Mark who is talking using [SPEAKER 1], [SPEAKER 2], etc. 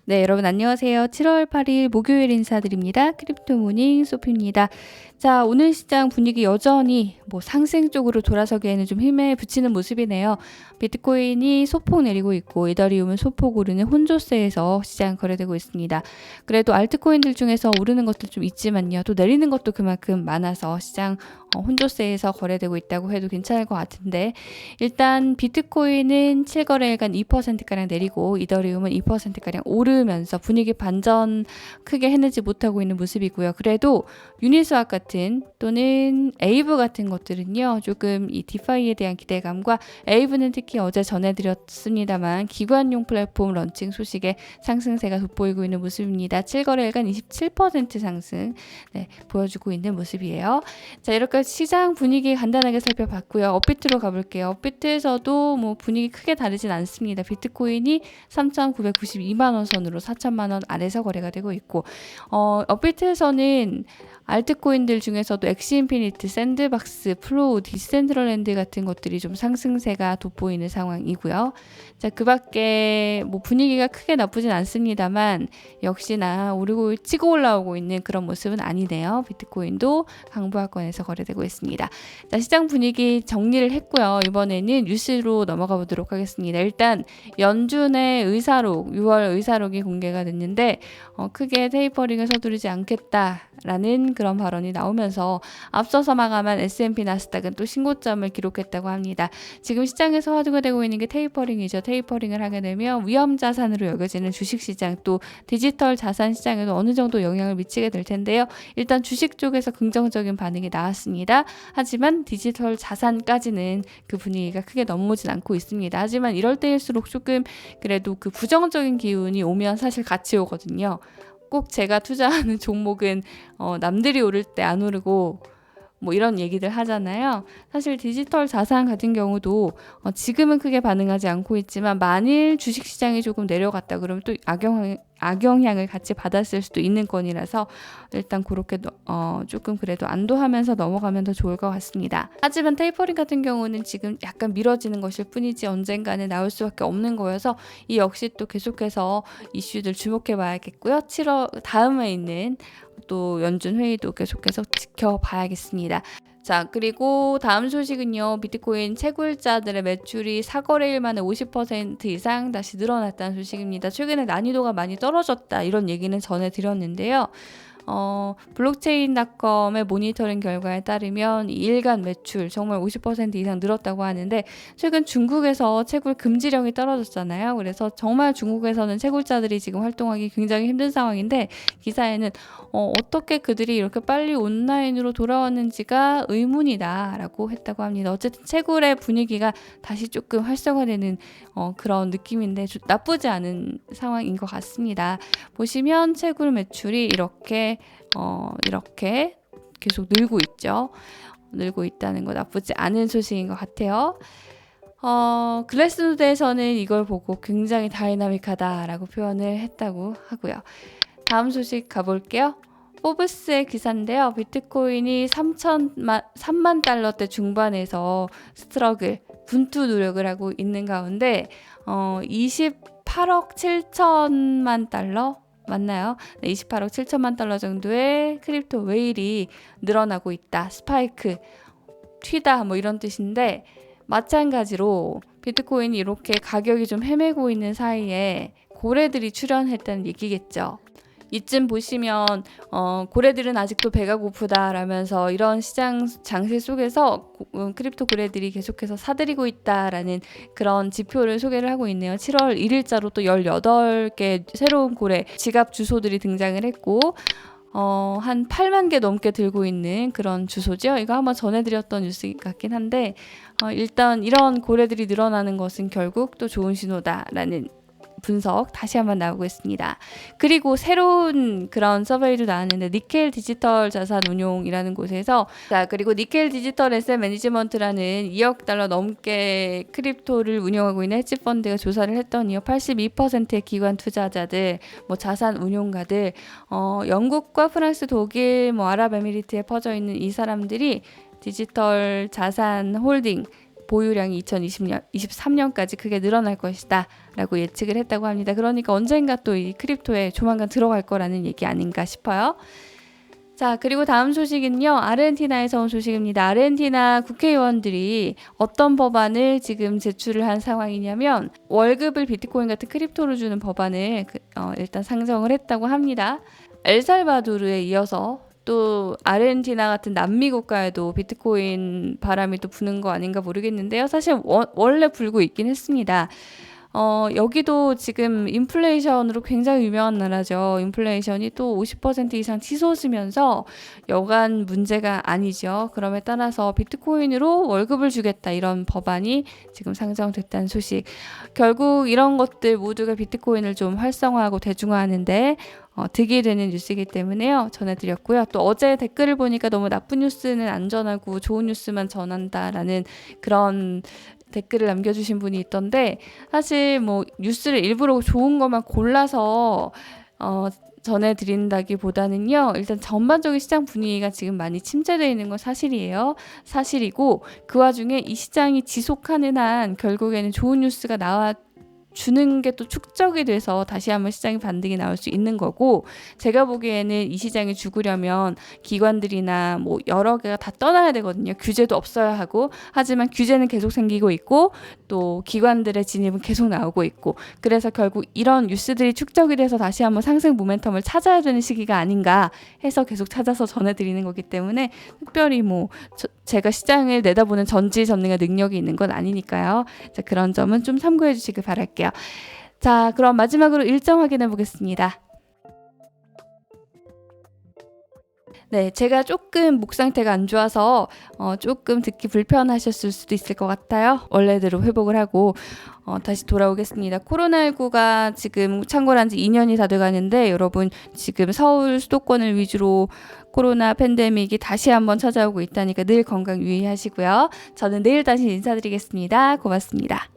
[SPEAKER 1] 네, 여러분 안녕하세요. 7월 8일 목요일 인사드립니다. 크립토 모닝 소피입니다. 자, 오늘 시장 분위기 여전히 상승 쪽으로 돌아서기에는 좀 힘에 붙이는 모습이네요. 비트코인이 소폭 내리고 있고 이더리움은 소폭 오르는 혼조세에서 시장 거래되고 있습니다. 그래도 알트코인들 중에서 오르는 것도 좀 있지만요. 또 내리는 것도 그만큼 많아서 시장 혼조세에서 거래되고 있다고 해도 괜찮을 것 같은데, 일단 비트코인은 7거래일간 2%가량 내리고 이더리움은 2%가량 오르면서 분위기 반전 크게 해내지 못하고 있는 모습이고요. 그래도 유니스왑 같은 또는 에이브 같은 것들은요, 조금 이 디파이에 대한 기대감과, 에이브는 특히 어제 전해드렸습니다만 기관용 플랫폼 런칭 소식에 상승세가 돋보이고 있는 모습입니다. 7거래일간 27% 상승 보여주고 있는 모습이에요. 자, 이렇게 시장 분위기 간단하게 살펴봤고요. 업비트로 가볼게요. 업비트에서도 분위기 크게 다르진 않습니다. 비트코인이 3,992만 원 선으로 4천만 원 아래서 거래가 되고 있고, 업비트에서는 알트코인들 중에서도 엑시인피니트, 샌드박스, 플로우, 디센트럴랜드 같은 것들이 좀 상승세가 돋보이는 상황이고요. 자, 그 밖에 분위기가 크게 나쁘진 않습니다만 역시나 오르고 치고 올라오고 있는 그런 모습은 아니네요. 비트코인도 강보합권에서 거래되고 있습니다. 자, 시장 분위기 정리를 했고요. 이번에는 뉴스로 넘어가 보도록 하겠습니다. 일단 연준의 의사록, 6월 의사록이 공개가 됐는데 크게 테이퍼링을 서두르지 않겠다라는 그런 발언이 나오면서 앞서서 마감한 S&P 나스닥은 또 신고점을 기록했다고 합니다. 지금 시장에서 화두가 되고 있는 게 테이퍼링이죠. 테이퍼링을 하게 되면 위험 자산으로 여겨지는 주식시장, 또 디지털 자산 시장에도 어느 정도 영향을 미치게 될 텐데요. 일단 주식 쪽에서 긍정적인 반응이 나왔습니다. 하지만 디지털 자산까지는 그 분위기가 크게 넘어오진 않고 있습니다. 하지만 이럴 때일수록 조금 그래도 그 부정적인 기운이 오면 사실 같이 오거든요. 꼭 제가 투자하는 종목은 남들이 오를 때 안 오르고 이런 얘기들 하잖아요. 사실 디지털 자산 같은 경우도 지금은 크게 반응하지 않고 있지만 만일 주식시장이 조금 내려갔다 그러면 또 악영향을 같이 받았을 수도 있는 건이라서 일단 그렇게 조금 그래도 안도하면서 넘어가면 더 좋을 것 같습니다. 하지만 테이퍼링 같은 경우는 지금 약간 미뤄지는 것일 뿐이지 언젠가는 나올 수밖에 없는 거여서 이 역시 또 계속해서 이슈들 주목해 봐야겠고요. 7월 다음에 있는 또 연준 회의도 계속해서 지켜봐야겠습니다. 자, 그리고 다음 소식은요. 비트코인 채굴자들의 매출이 4거래일 만에 50% 이상 다시 늘어났다는 소식입니다. 최근에 난이도가 많이 떨어졌다, 이런 얘기는 전해드렸는데요. 블록체인닷컴의 모니터링 결과에 따르면 일간 매출 정말 50% 이상 늘었다고 하는데, 최근 중국에서 채굴 금지령이 떨어졌잖아요. 그래서 정말 중국에서는 채굴자들이 지금 활동하기 굉장히 힘든 상황인데, 기사에는 어떻게 그들이 이렇게 빨리 온라인으로 돌아왔는지가 의문이다 라고 했다고 합니다. 어쨌든 채굴의 분위기가 다시 조금 활성화되는 그런 느낌인데 나쁘지 않은 상황인 것 같습니다. 보시면 채굴 매출이 이렇게 계속 늘고 있죠. 늘고 있다는 거 나쁘지 않은 소식인 것 같아요. 글래스노드에서는 이걸 보고 굉장히 다이나믹하다라고 표현을 했다고 하고요. 다음 소식 가볼게요. 포브스의 기사인데요. 비트코인이 3만 달러대 중반에서 스트러글, 분투 노력을 하고 있는 가운데 28억 7천만 달러? 맞나요? 네, 28억 7천만 달러 정도의 크립토 웨일이 늘어나고 있다. 스파이크, 튀다 이런 뜻인데, 마찬가지로 비트코인이 이렇게 가격이 좀 헤매고 있는 사이에 고래들이 출현했다는 얘기겠죠. 이쯤 보시면 고래들은 아직도 배가 고프다라면서 이런 시장 장세 속에서 크립토 고래들이 계속해서 사들이고 있다라는 그런 지표를 소개를 하고 있네요. 7월 1일자로 또 18개 새로운 고래 지갑 주소들이 등장을 했고, 한 8만 개 넘게 들고 있는 그런 주소죠. 이거 한번 전해드렸던 뉴스 같긴 한데, 일단 이런 고래들이 늘어나는 것은 결국 또 좋은 신호다라는 분석 다시 한번 나오고 있습니다. 그리고 새로운 그런 서베이도 나왔는데, 니켈 디지털 자산 운용이라는 곳에서, 자, 그리고 니켈 디지털 에셋 매니지먼트라는 2억 달러 넘게 크립토를 운영하고 있는 헤지펀드가 조사를 했더니요, 82%의 기관 투자자들, 자산 운용가들, 영국과 프랑스, 독일, 아랍에미리트에 퍼져 있는 이 사람들이 디지털 자산 홀딩 보유량이 2023년까지 크게 늘어날 것이다 라고 예측을 했다고 합니다. 그러니까 언젠가 또 이 크립토에 조만간 들어갈 거라는 얘기 아닌가 싶어요. 자, 그리고 다음 소식은요. 아르헨티나에서 온 소식입니다. 아르헨티나 국회의원들이 어떤 법안을 지금 제출을 한 상황이냐면 월급을 비트코인 같은 크립토로 주는 법안을 일단 상정을 했다고 합니다. 엘살바도르에 이어서 또 아르헨티나 같은 남미 국가에도 비트코인 바람이 또 부는 거 아닌가 모르겠는데요. 사실 원래 불고 있긴 했습니다. 여기도 지금 인플레이션으로 굉장히 유명한 나라죠. 인플레이션이 또 50% 이상 치솟으면서 여간 문제가 아니죠. 그럼에 따라서 비트코인으로 월급을 주겠다 이런 법안이 지금 상정됐다는 소식. 결국 이런 것들 모두가 비트코인을 좀 활성화하고 대중화하는데 득이 되는 뉴스이기 때문에요. 전해드렸고요. 또 어제 댓글을 보니까 너무 나쁜 뉴스는 안 전하고 좋은 뉴스만 전한다라는 그런 댓글을 남겨주신 분이 있던데 사실 뭐 뉴스를 일부러 좋은 것만 골라서 전해드린다기보다는요. 일단 전반적인 시장 분위기가 지금 많이 침체되어 있는 건 사실이고 그 와중에 이 시장이 지속하는 한 결국에는 좋은 뉴스가 주는 게 또 축적이 돼서 다시 한번 시장이 반등이 나올 수 있는 거고 제가 보기에는 이 시장이 죽으려면 기관들이나 뭐 여러 개가 다 떠나야 되거든요. 규제도 없어야 하고 하지만 규제는 계속 생기고 있고 또 기관들의 진입은 계속 나오고 있고 그래서 결국 이런 뉴스들이 축적이 돼서 다시 한번 상승 모멘텀을 찾아야 되는 시기가 아닌가 해서 계속 찾아서 전해드리는 거기 때문에 특별히 뭐 제가 시장을 내다보는 전지전능의 능력이 있는 건 아니니까요. 자, 그런 점은 좀 참고해 주시길 바랄게요. 자, 그럼 마지막으로 일정 확인해 보겠습니다. 네, 제가 조금 목 상태가 안 좋아서 조금 듣기 불편하셨을 수도 있을 것 같아요. 원래대로 회복을 하고 다시 돌아오겠습니다. 코로나19가 지금 창궐한 지 2년이 다 돼가는데 여러분 지금 서울 수도권을 위주로 코로나 팬데믹이 다시 한번 찾아오고 있다니까 늘 건강 유의하시고요. 저는 내일 다시 인사드리겠습니다. 고맙습니다.